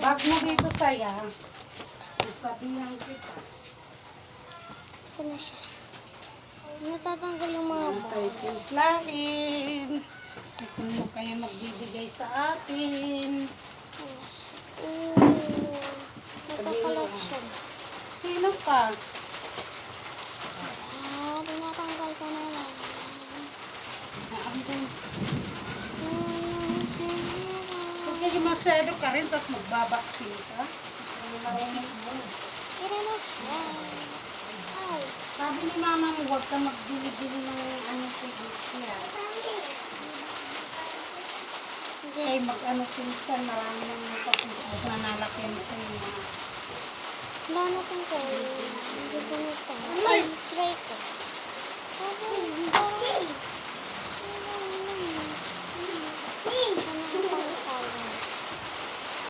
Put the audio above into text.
Bag mo dito, saya. Sabihan kita. Ito na siya. Natatanggal yung mga Tayo balls. timplahin. So, kung mo kayo magbibigay sa atin. Ano siya? Ooh. Nagkakalat siya. Sino ka? Tinatanggal ko na lang. Naambun. Huwag kayo masyado ka rin, tapos magbabaksin ka. Tira na siya. Ay. Sabi ni mama mo, huwag ka magbili-bili ng ano sa siya. Kaya mag-ano pinsan, marami nang nagpa-Facebook na nalaki mo kayo mga. Wala na kong kayo. Hindi ko na ito. Ay, try ko.